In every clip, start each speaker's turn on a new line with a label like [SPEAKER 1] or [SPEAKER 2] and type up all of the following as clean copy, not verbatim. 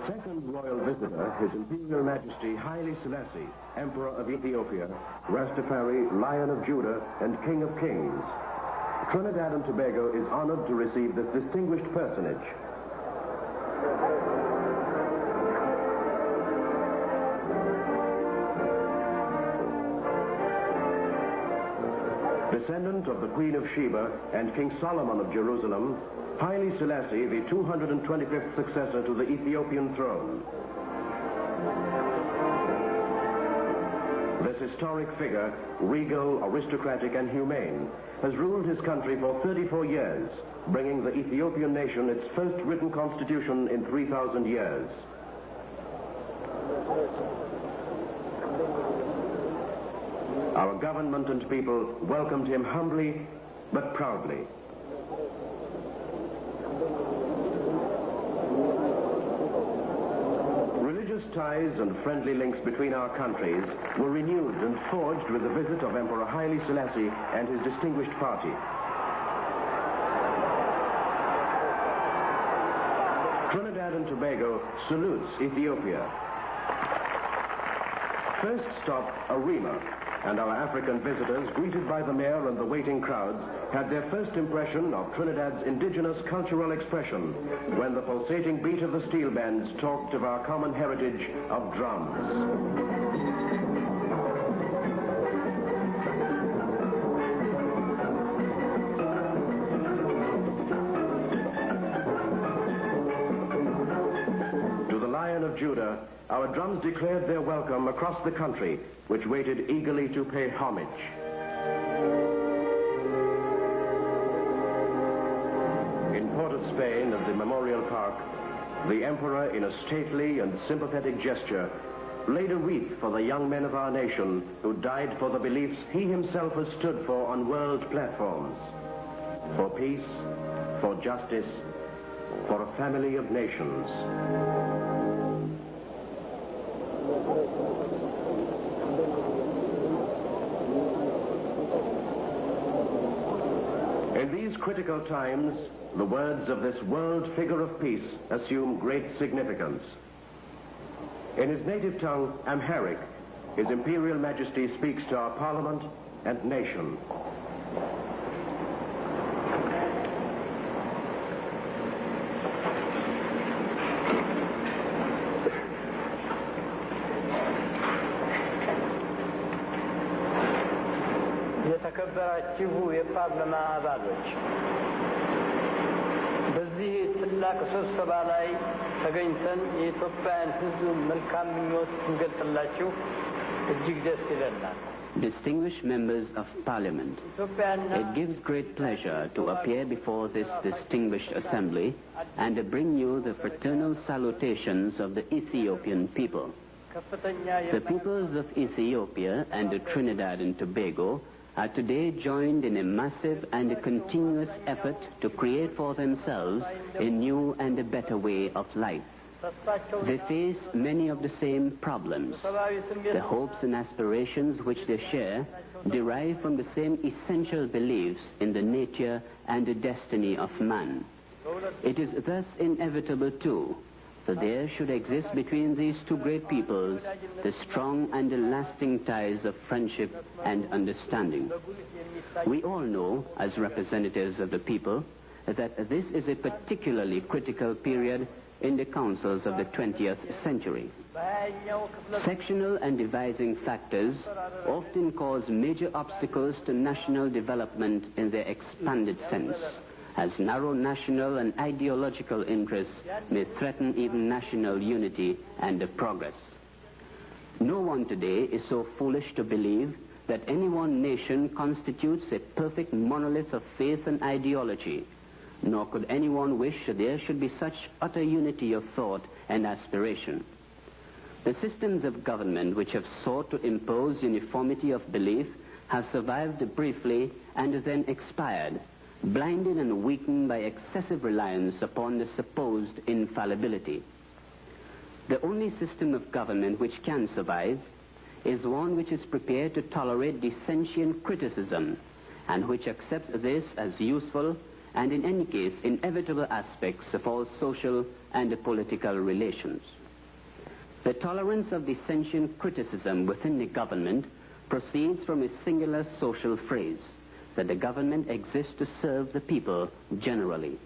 [SPEAKER 1] second royal visitor, His Imperial Majesty Haile Selassie, Emperor of Ethiopia, Rastafari, Lion of Judah, and King of Kings. Trinidad and Tobago is honored to receive this distinguished personage. Descendant of the Queen of Sheba and King Solomon of Jerusalem, Haile Selassie, the 225th successor to the Ethiopian throne. This historic figure, regal, aristocratic, and humane, has ruled his country for 34 years, bringing the Ethiopian nation its first written constitution in 3,000 years. Our government and people welcomed him humbly but proudly. Religious ties and friendly links between our countries were renewed and forged with the visit of Emperor Haile Selassie and his distinguished party. Trinidad and Tobago salutes Ethiopia. First stop, Arima, and our African visitors, greeted by the mayor and the waiting crowds, had their first impression of Trinidad's indigenous cultural expression when the pulsating beat of the steel bands talked of our common heritage of drums. Of Judah, our drums declared their welcome across the country, which waited eagerly to pay homage. In Port of Spain at the Memorial Park, the Emperor, in a stately and sympathetic gesture, laid a wreath for the young men of our nation who died for the beliefs he himself has stood for on world platforms. For peace, for justice, for a family of nations. In these critical times, the words of this world figure of peace assume great significance. In his native tongue, Amharic, His Imperial Majesty speaks to our Parliament and nation.
[SPEAKER 2] የተከበራችሁ የፓርላማ አባሎች በዚህ ትልቅ ስብሰባ ላይ ተገኝተን የኢትዮጵያን ሕዝብ መልካም ምኞት እንገልጽላችሁ እጅግ ደስ ይለናል።
[SPEAKER 3] Distinguished members of Parliament, it gives great pleasure to appear before this distinguished assembly and to bring you the fraternal salutations of the Ethiopian people. The peoples of Ethiopia and Trinidad and Tobago are today joined in a massive and a continuous effort to create for themselves a new and a better way of life. They face many of the same problems. The hopes and aspirations which they share derive from the same essential beliefs in the nature and the destiny of man. It is thus inevitable, too, that there should exist between these two great peoples the strong and lasting ties of friendship and understanding. We all know, as representatives of the people, that this is a particularly critical period in the councils of the 20th century. Sectional and dividing factors often cause major obstacles to national development in their expanded sense, as narrow national and ideological interests may threaten even national unity and progress. No one today is so foolish to believe that any one nation constitutes a perfect monolith of faith and ideology, nor could anyone wish there should be such utter unity of thought and aspiration. The systems of government which have sought to impose uniformity of belief have survived briefly and then expired, blinded and weakened by excessive reliance upon the supposed infallibility. The only system of government which can survive is one which is prepared to tolerate dissentient criticism and which accepts this as useful and in any case inevitable aspects of all social and political relations. The tolerance of dissentient criticism within the government proceeds from a singular social phrase, that the government exists to serve the people generally.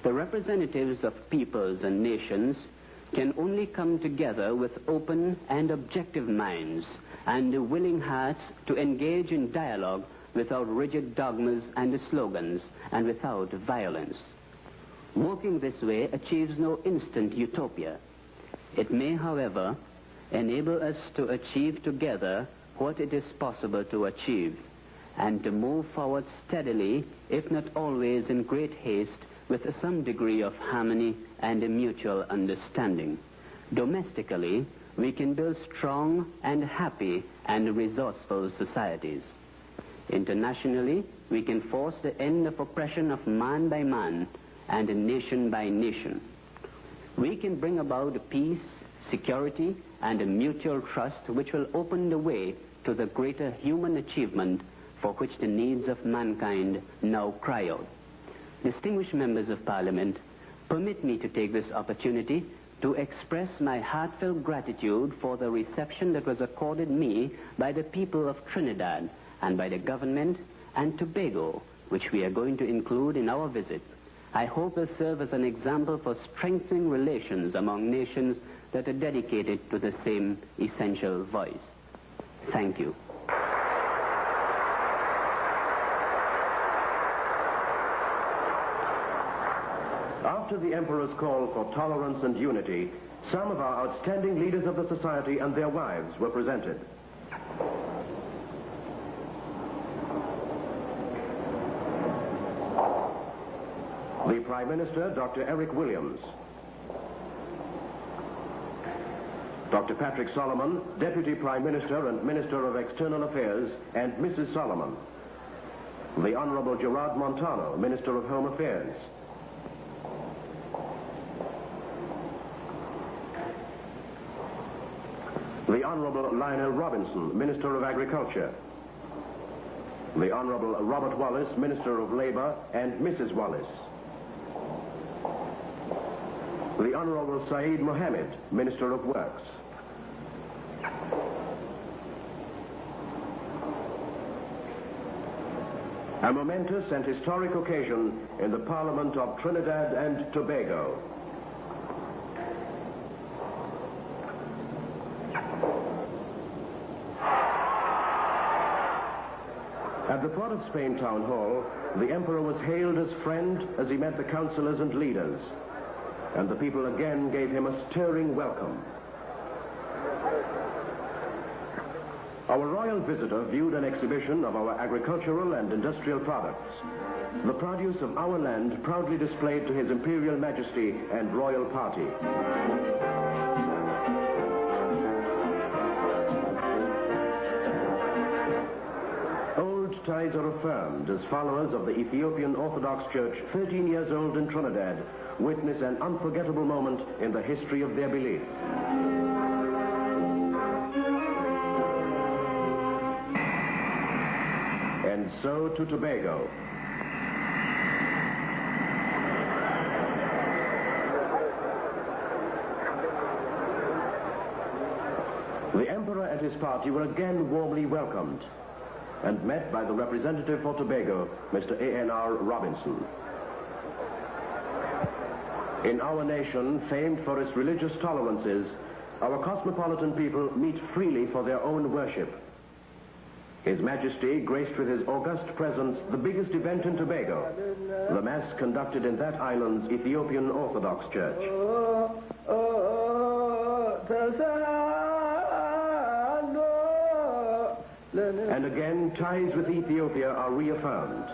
[SPEAKER 3] The representatives of peoples and nations can only come together with open and objective minds and willing hearts to engage in dialogue without rigid dogmas and slogans and without violence. Working this way achieves no instant utopia. It may, however, enable us to achieve together what it is possible to achieve, and to move forward steadily, if not always in great haste, with some degree of harmony and a mutual understanding. Domestically, we can build strong and happy and resourceful societies. Internationally, we can force the end of oppression of man by man and nation by nation. We can bring about peace, security, and a mutual trust which will open the way to the greater human achievement for which the needs of mankind now cry out. Distinguished members of Parliament, permit me to take this opportunity to express my heartfelt gratitude for the reception that was accorded me by the people of Trinidad and by the government and Tobago, which we are going to include in our visit. I hope will serve as an example for strengthening relations among nations that are dedicated to the same essential voice. Thank you.
[SPEAKER 1] After the Emperor's call for tolerance and unity, some of our outstanding leaders of the society and their wives were presented. The Prime Minister, Dr. Eric Williams. Dr. Patrick Solomon, Deputy Prime Minister and Minister of External Affairs, and Mrs. Solomon. The Honorable Gerard Montano, Minister of Home Affairs. The Honorable Lionel Robinson, Minister of Agriculture. The Honorable Robert Wallace, Minister of Labor, and Mrs. Wallace. The Honorable Saeed Mohammed, Minister of Works. A momentous and historic occasion in the Parliament of Trinidad and Tobago. At the Port of Spain Town Hall, the Emperor was hailed as friend as he met the councillors and leaders, and the people again gave him a stirring welcome. Our royal visitor viewed an exhibition of our agricultural and industrial products, the produce of our land proudly displayed to His Imperial Majesty and royal party. Old ties are affirmed as followers of the Ethiopian Orthodox Church, 13 years old in Trinidad, witness an unforgettable moment in the history of their belief. And so to Tobago. The Emperor and his party were again warmly welcomed and met by the representative for Tobago, Mr. A.N.R. Robinson. In our nation, famed for its religious tolerances, our cosmopolitan people meet freely for their own worship. His Majesty graced with his august presence the biggest event in Tobago, the Mass conducted in that island's Ethiopian Orthodox Church. And again, ties with Ethiopia are reaffirmed.